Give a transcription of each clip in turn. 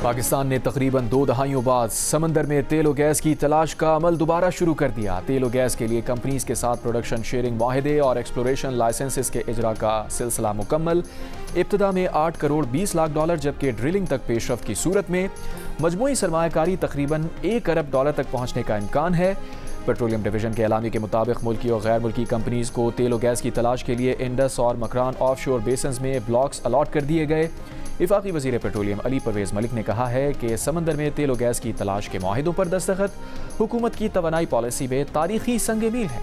پاکستان نے تقریباً 2 دہائیوں بعد سمندر میں تیل و گیس کی تلاش کا عمل دوبارہ شروع کر دیا۔ تیل و گیس کے لیے کمپنیز کے ساتھ پروڈکشن شیئرنگ معاہدے اور ایکسپلوریشن لائسنسز کے اجرا کا سلسلہ مکمل۔ ابتدا میں 8 کروڑ 20 لاکھ ڈالر جبکہ ڈرلنگ تک پیش رفت کی صورت میں مجموعی سرمایہ کاری تقریباً 1 ارب ڈالر تک پہنچنے کا امکان ہے۔ پیٹرولیم ڈویژن کے اعلامیے کے مطابق ملکی اور غیر ملکی کمپنیز کو تیل و گیس کی تلاش کے لیے انڈس اور مکران آف شور بیسنز میں بلاکس الاٹ کر دیے گئے۔ وفاقی وزیر پیٹرولیم علی پرویز ملک نے کہا ہے کہ سمندر میں تیل و گیس کی تلاش کے معاہدوں پر دستخط حکومت کی توانائی پالیسی میں تاریخی سنگ میل ہے۔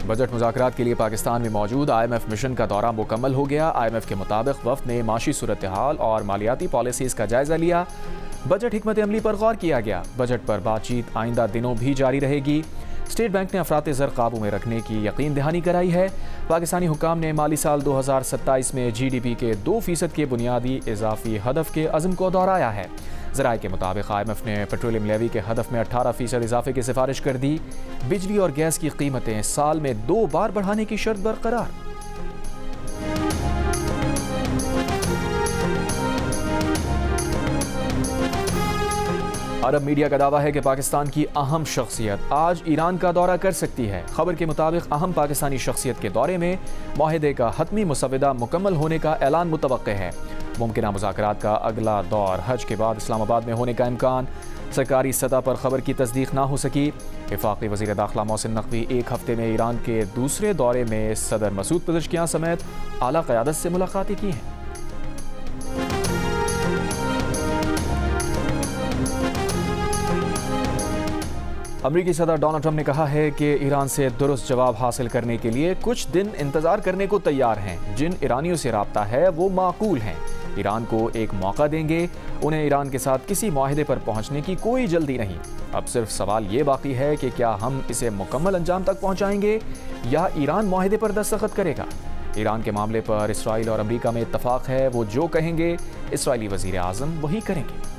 بجٹ مذاکرات کے لیے پاکستان میں موجود IMF مشن کا دورہ مکمل ہو گیا۔ IMF کے مطابق وفد نے معاشی صورتحال اور مالیاتی پالیسیز کا جائزہ لیا۔ بجٹ حکمت عملی پر غور کیا گیا۔ بجٹ پر بات چیت آئندہ دنوں بھی جاری رہے گی۔ اسٹیٹ بینک نے افراط زر قابو میں رکھنے کی یقین دہانی کرائی ہے۔ پاکستانی حکام نے مالی سال 2027 میں GDP کے 2% کے بنیادی اضافی ہدف کے عزم کو دہرایا ہے۔ ذرائع کے مطابق IMF نے پیٹرولیم لیوی کے ہدف میں 18% اضافے کی سفارش کر دی۔ بجلی اور گیس کی قیمتیں سال میں 2 بار بڑھانے کی شرط برقرار۔ عرب میڈیا کا دعویٰ ہے کہ پاکستان کی اہم شخصیت آج ایران کا دورہ کر سکتی ہے۔ خبر کے مطابق اہم پاکستانی شخصیت کے دورے میں معاہدے کا حتمی مسودہ مکمل ہونے کا اعلان متوقع ہے۔ ممکنہ مذاکرات کا اگلا دور حج کے بعد اسلام آباد میں ہونے کا امکان۔ سرکاری سطح پر خبر کی تصدیق نہ ہو سکی۔ وفاقی وزیر داخلہ محسن نقوی 1 ہفتے میں ایران کے دوسرے دورے میں صدر مسعود پزشکیان سمیت اعلیٰ قیادت سے ملاقاتیں کی ہیں۔ امریکی صدر ڈونلڈ ٹرمپ نے کہا ہے کہ ایران سے درست جواب حاصل کرنے کے لیے کچھ دن انتظار کرنے کو تیار ہیں۔ جن ایرانیوں سے رابطہ ہے وہ معقول ہیں۔ ایران کو ایک موقع دیں گے۔ انہیں ایران کے ساتھ کسی معاہدے پر پہنچنے کی کوئی جلدی نہیں۔ اب صرف سوال یہ باقی ہے کہ کیا ہم اسے مکمل انجام تک پہنچائیں گے یا ایران معاہدے پر دستخط کرے گا۔ ایران کے معاملے پر اسرائیل اور امریکہ میں اتفاق ہے۔ وہ جو کہیں گے اسرائیلی وزیر اعظم وہی کریں گے۔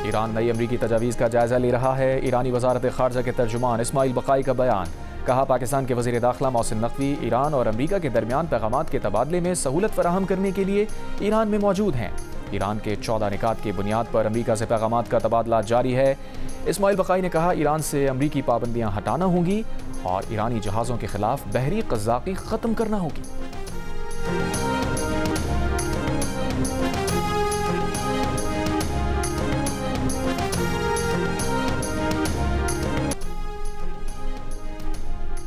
ایران نئی امریکی تجاویز کا جائزہ لے رہا ہے۔ ایرانی وزارت خارجہ کے ترجمان اسماعیل بقائی کا بیان۔ کہا پاکستان کے وزیر داخلہ محسن نقوی ایران اور امریکہ کے درمیان پیغامات کے تبادلے میں سہولت فراہم کرنے کے لیے ایران میں موجود ہیں۔ ایران کے 14 نکات کی بنیاد پر امریکہ سے پیغامات کا تبادلہ جاری ہے۔ اسماعیل بقائی نے کہا ایران سے امریکی پابندیاں ہٹانا ہوں گی اور ایرانی جہازوں کے خلاف بحری قزاقی ختم کرنا ہوگی۔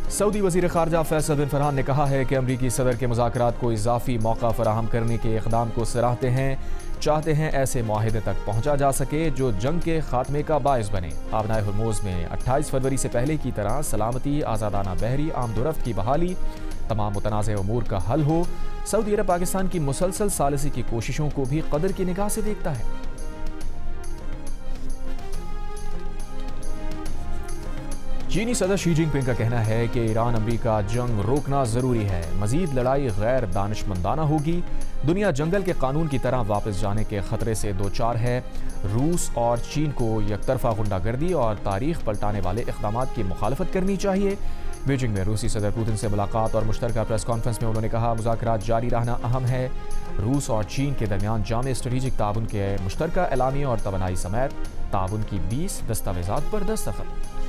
سعودی وزیر خارجہ فیصل بن فرحان نے کہا ہے کہ امریکی صدر کے مذاکرات کو اضافی موقع فراہم کرنے کے اقدام کو سراہتے ہیں۔ چاہتے ہیں ایسے معاہدے تک پہنچا جا سکے جو جنگ کے خاتمے کا باعث بنے۔ آبنائے ہرموز میں 28 فروری سے پہلے کی طرح سلامتی، آزادانہ بحری آمد و رفت کی بحالی، تمام متنازع امور کا حل ہو۔ سعودی عرب پاکستان کی مسلسل ثالثی کی کوششوں کو بھی قدر کی نگاہ سے دیکھتا ہے۔ چینی صدر شی جن پنگ کا کہنا ہے کہ ایران امریکہ جنگ روکنا ضروری ہے۔ مزید لڑائی غیر دانشمندانہ ہوگی۔ دنیا جنگل کے قانون کی طرح واپس جانے کے خطرے سے دوچار ہے۔ روس اور چین کو یک طرفہ غنڈہ گردی اور تاریخ پلٹانے والے اقدامات کی مخالفت کرنی چاہیے۔ بیجنگ میں روسی صدر پوتن سے ملاقات اور مشترکہ پریس کانفرنس میں انہوں نے کہا مذاکرات جاری رہنا اہم ہے۔ روس اور چین کے درمیان جامع اسٹریٹجک تعاون کے مشترکہ اعلامیے اور توانائی سمیت تعاون کی 20 دستاویزات پر دستخط۔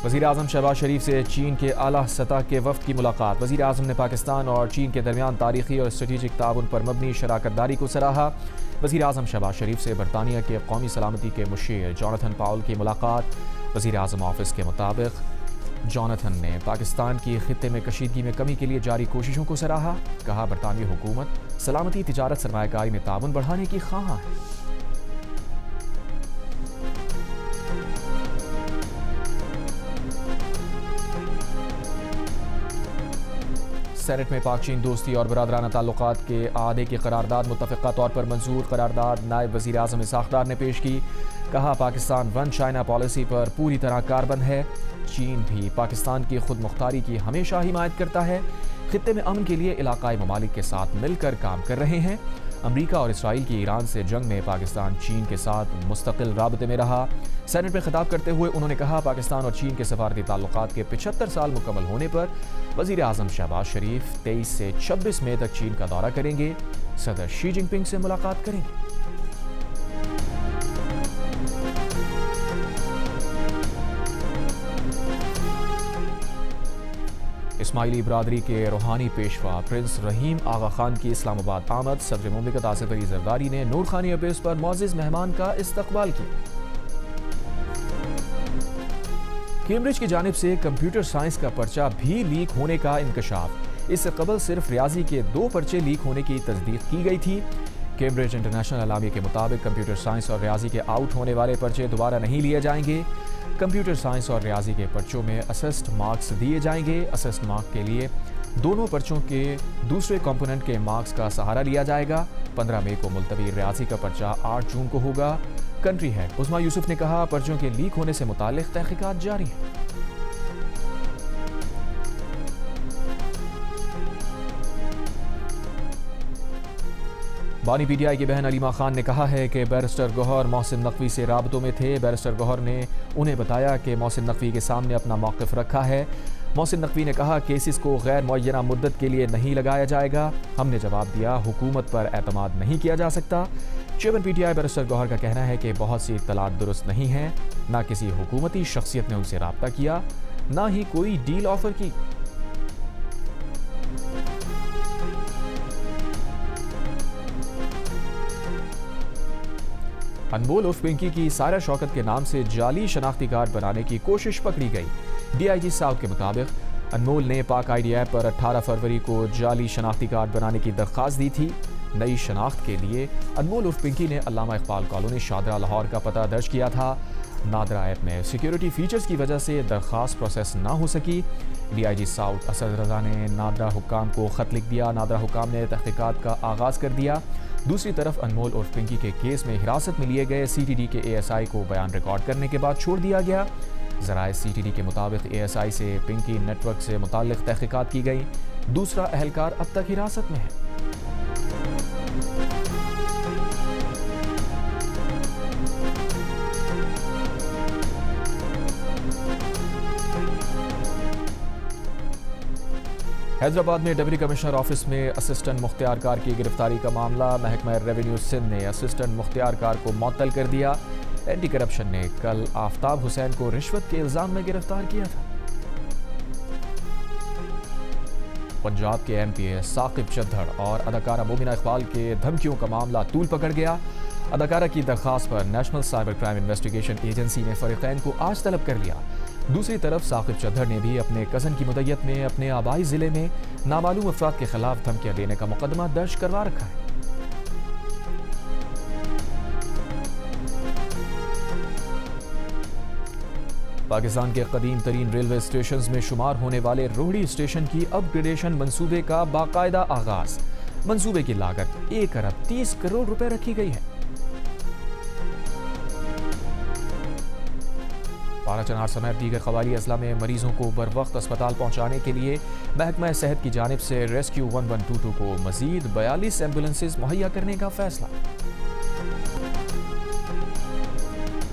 وزیر اعظم شہباز شریف سے چین کے اعلیٰ سطح کے وفد کی ملاقات۔ وزیر اعظم نے پاکستان اور چین کے درمیان تاریخی اور اسٹریٹجک تعاون پر مبنی شراکت داری کو سراہا۔ وزیر اعظم شہباز شریف سے برطانیہ کے قومی سلامتی کے مشیر جوناتھن پاول کی ملاقات۔ وزیر اعظم آفس کے مطابق جوناتھن نے پاکستان کی خطے میں کشیدگی میں کمی کے لیے جاری کوششوں کو سراہا۔ کہا برطانوی حکومت سلامتی، تجارت، سرمایہ کاری میں تعاون بڑھانے کی خواہاں ہے۔ سینٹ میں پاک چین دوستی اور برادرانہ تعلقات کے اعادے کی قرارداد متفقہ طور پر منظور۔ قرارداد نائب وزیر اعظم اسحاق ڈار نے پیش کی۔ کہا پاکستان ون چائنا پالیسی پر پوری طرح کاربند ہے۔ چین بھی پاکستان کی خود مختاری کی ہمیشہ حمایت کرتا ہے۔ خطے میں امن کے لیے علاقائی ممالک کے ساتھ مل کر کام کر رہے ہیں۔ امریکہ اور اسرائیل کی ایران سے جنگ میں پاکستان چین کے ساتھ مستقل رابطے میں رہا۔ سینٹ میں خطاب کرتے ہوئے انہوں نے کہا پاکستان اور چین کے سفارتی تعلقات کے 75 سال مکمل ہونے پر وزیر اعظم شہباز شریف 23 سے 26 مئی تک چین کا دورہ کریں گے۔ صدر شی جن پنگ سے ملاقات کریں گے۔ اسماعیلی برادری کے روحانی پیشوا پرنس رحیم آغا خان کی اسلام آباد آمد۔ صدر مملکت آصف علی زرداری نے نور خانی ایئربیس پر معزز مہمان کا استقبال کیا۔ کیمبرج کی جانب سے کمپیوٹر سائنس کا پرچہ بھی لیک ہونے کا انکشاف۔ اس سے قبل صرف ریاضی کے 2 پرچے لیک ہونے کی تصدیق کی گئی تھی۔ کیمبرج انٹرنیشنل اعلامیہ کے مطابق کمپیوٹر سائنس اور ریاضی کے آؤٹ ہونے والے پرچے دوبارہ نہیں لیے جائیں گے۔ کمپیوٹر سائنس اور ریاضی کے پرچوں میں اسسڈ مارکس دیے جائیں گے۔ اسسڈ مارک کے لیے دونوں پرچوں کے دوسرے کمپوننٹ کے مارکس کا سہارا لیا جائے گا۔ 15 مئی کو ملتوی ریاضی کا پرچہ 8 جون کو ہوگا۔ کنٹری ہیڈ عظمیٰ یوسف نے کہا پرچوں کے لیک ہونے سے متعلق تحقیقات جاری ہیں۔ بانی پی ٹی آئی کی بہن علیمہ خان نے کہا ہے کہ بیرسٹر گوہر محسن نقوی سے رابطوں میں تھے۔ بیرسٹر گوہر نے انہیں بتایا کہ محسن نقوی کے سامنے اپنا موقف رکھا ہے۔ محسن نقوی نے کہا کیسز کو غیر معینہ مدت کے لیے نہیں لگایا جائے گا۔ ہم نے جواب دیا حکومت پر اعتماد نہیں کیا جا سکتا۔ Chairman P T I barrister Gohar کا کہنا ہے کہ بہت سی اطلاعات درست نہیں ہیں۔ نہ کسی حکومتی شخصیت نے ان سے رابطہ کیا، نہ ہی کوئی ڈیل آفر کی۔ انمول عرف پنکی کی سائرہ شوکت کے نام سے جعلی شناختی کارڈ بنانے کی کوشش پکڑی گئی۔ ڈی آئی جی ساؤتھ کے مطابق انمول نے پاک آئی ڈی ایپ پر 18 فروری کو جعلی شناختی کارڈ بنانے کی درخواست دی تھی۔ نئی شناخت کے لیے انمول عرف پنکی نے علامہ اقبال کالونی شادرہ لاہور کا پتہ درج کیا تھا۔ نادرا ایپ میں سیکیورٹی فیچرز کی وجہ سے درخواست پروسیس نہ ہو سکی۔ D I G south Asad Raza نے نادرا حکام کو خط لکھ دیا۔ نادرا حکام نے تحقیقات کا آغاز کر دیا۔ دوسری طرف انمول عرف پنکی کے کیس میں حراست میں لیے گئے سی ٹی ڈی کے اے ایس آئی کو بیان ریکارڈ کرنے کے بعد چھوڑ دیا گیا۔ ذرائع سی ٹی ڈی کے مطابق اے ایس آئی سے پنکی نیٹ ورک سے متعلق تحقیقات کی گئی۔ دوسرا اہلکار اب تک حراست میں ہے۔ حیدرآباد میں ڈپٹی کمشنر آفس میں اسسٹنٹ مختار کار کی گرفتاری کا معاملہ۔ محکمہ ریونیو سندھ نے اسسٹنٹ مختار کار کو معطل کر دیا۔ اینٹی کرپشن نے کل آفتاب حسین کو رشوت کے الزام میں گرفتار کیا تھا۔ پنجاب کے ایم پی اے ثاقب چدھڑ اور اداکارہ مومنہ اقبال کے دھمکیوں کا معاملہ طول پکڑ گیا۔ اداکارہ کی درخواست پر National Cyber Crime Investigation Agency نے فریقین کو آج طلب کر لیا۔ دوسری طرف ثاقب چدھڑ نے بھی اپنے کزن کی مدعیت میں اپنے آبائی ضلع میں نامعلوم افراد کے خلاف دھمکیاں دینے کا مقدمہ درج کروا رکھا ہے۔ پاکستان کے قدیم ترین ریلوے اسٹیشنز میں شمار ہونے والے روہڑی اسٹیشن کی اپ گریڈیشن منصوبے کا باقاعدہ آغاز۔ منصوبے کی لاگت 1 ارب 30 کروڑ روپے رکھی گئی ہے۔ پارا چنار سمیت دیگر قبائلی اضلاع میں مریضوں کو بر وقت اسپتال پہنچانے کے لیے محکمہ صحت کی جانب سے ریسکیو 1122 کو مزید 42 ایمبولینسز مہیا کرنے کا فیصلہ۔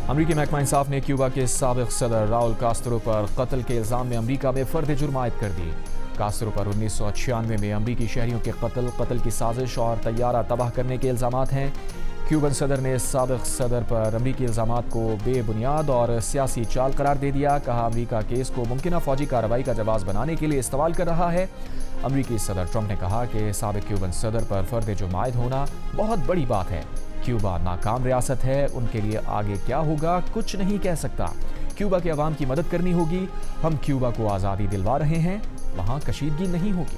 امریکی محکمہ انصاف نے کیوبا کے سابق صدر راؤل کاسترو پر قتل کے الزام میں امریکہ میں فرد جرم عائد کر دی۔ کاسترو پر 1996 میں امریکی شہریوں کے قتل کی سازش اور طیارہ تباہ کرنے کے الزامات ہیں۔ کیوبن صدر نے سابق صدر پر امریکی الزامات کو بے بنیاد اور سیاسی چال قرار دے دیا۔ کہا امریکہ کیس کو ممکنہ فوجی کارروائی کا جواز بنانے کے لیے استعمال کر رہا ہے۔ امریکی صدر ٹرمپ نے کہا کہ سابق کیوبن صدر پر فرد جرم عائد ہونا بہت بڑی بات ہے۔ کیوبا ناکام ریاست ہے، ان کے لیے آگے کیا ہوگا کچھ نہیں کہہ سکتا۔ کیوبا کے عوام کی مدد کرنی ہوگی۔ ہم کیوبا کو آزادی دلوا رہے ہیں، وہاں کشیدگی نہیں ہوگی۔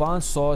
500